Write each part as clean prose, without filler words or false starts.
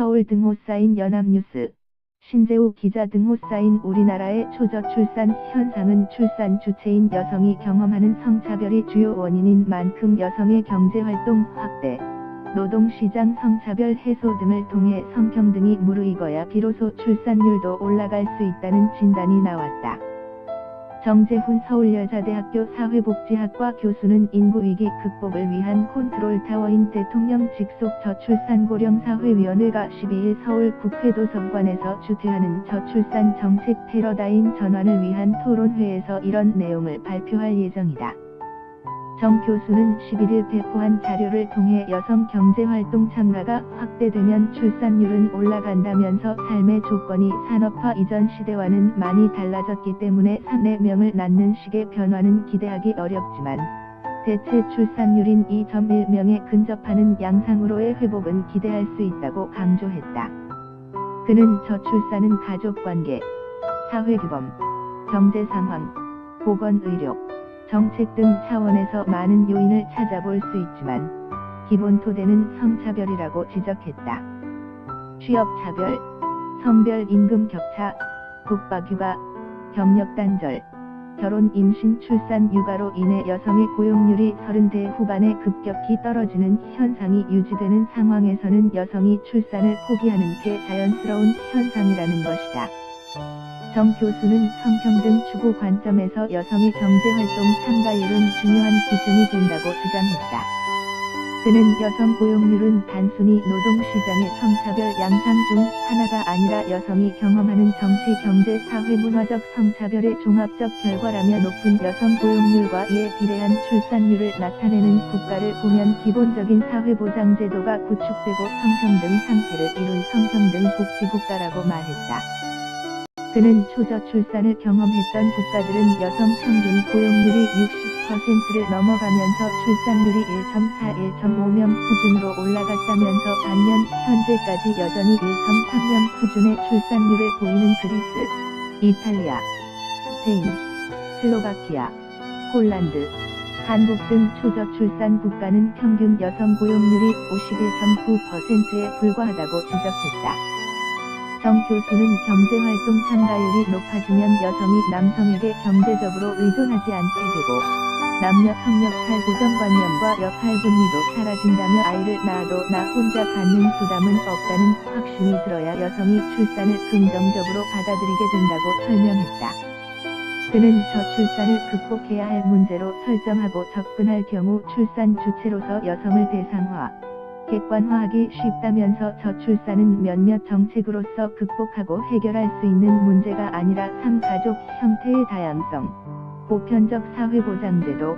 서울 등호 쌓인 연합뉴스. 신재우 기자 등호 쌓인 우리나라의 초저출산 현상은 출산 주체인 여성이 경험하는 성차별이 주요 원인인 만큼 여성의 경제활동 확대, 노동시장 성차별 해소 등을 통해 성평등이 무르익어야 비로소 출산율도 올라갈 수 있다는 진단이 나왔다. 정재훈 서울여자대학교 사회복지학과 교수는 인구위기 극복을 위한 컨트롤타워인 대통령 직속 저출산고령사회위원회가 12일 서울 국회도서관에서 주최하는 저출산 정책 패러다임 전환을 위한 토론회에서 이런 내용을 발표할 예정이다. 정 교수는 11일 배포한 자료를 통해 여성 경제활동 참가가 확대되면 출산율은 올라간다면서 삶의 조건이 산업화 이전 시대와는 많이 달라졌기 때문에 3, 4명을 낳는 식의 변화는 기대하기 어렵지만 대체 출산율인 2.1명에 근접하는 양상으로의 회복은 기대할 수 있다고 강조했다. 그는 저출산은 가족관계, 사회규범, 경제상황, 보건의료, 정책 등 차원에서 많은 요인을 찾아볼 수 있지만 기본 토대는 성차별이라고 지적했다. 취업차별, 성별 임금 격차, 독박휴가, 경력 단절, 결혼 임신 출산 육아로 인해 여성의 고용률이 30대 후반에 급격히 떨어지는 현상이 유지되는 상황에서는 여성이 출산을 포기하는 게 자연스러운 현상이라는 것이다. 정 교수는 성평등 추구 관점에서 여성의 경제활동 참가율은 중요한 기준이 된다고 주장했다. 그는 여성 고용률은 단순히 노동시장의 성차별 양상 중 하나가 아니라 여성이 경험하는 정치, 경제, 사회, 문화적 성차별의 종합적 결과라며 높은 여성 고용률과 이에 비례한 출산율을 나타내는 국가를 보면 기본적인 사회보장제도가 구축되고 성평등 상태를 이룬 성평등 복지국가라고 말했다. 그는 초저출산을 경험했던 국가들은 여성 평균 고용률이 60%를 넘어가면서 출산율이 1.4, 1.5명 수준으로 올라갔다면서 반면 현재까지 여전히 1.3명 수준의 출산율을 보이는 그리스, 이탈리아, 스페인, 슬로바키아, 폴란드, 한국 등 초저출산 국가는 평균 여성 고용률이 51.9%에 불과하다고 지적했다. 정 교수는 경제활동 참가율이 높아지면 여성이 남성에게 경제적으로 의존하지 않게 되고 남녀 성역할 고정관념과 역할분리도 사라진다며 아이를 낳아도 나 혼자 갖는 부담은 없다는 확신이 들어야 여성이 출산을 긍정적으로 받아들이게 된다고 설명했다. 그는 저출산을 극복해야 할 문제로 설정하고 접근할 경우 출산 주체로서 여성을 대상화, 객관화하기 쉽다면서 저출산은 몇몇 정책으로서 극복하고 해결할 수 있는 문제가 아니라 삶가족 형태의 다양성, 보편적 사회보장제도,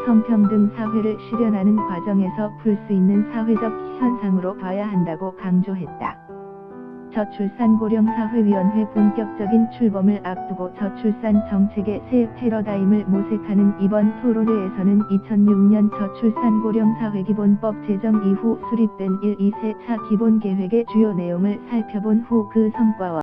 성평등 사회를 실현하는 과정에서 풀 수 있는 사회적 현상으로 봐야 한다고 강조했다. 저출산고령사회위원회 본격적인 출범을 앞두고 저출산 정책의 새 패러다임을 모색하는 이번 토론회에서는 2006년 저출산고령사회기본법 제정 이후 수립된 1, 2세 차 기본계획의 주요 내용을 살펴본 후 그 성과와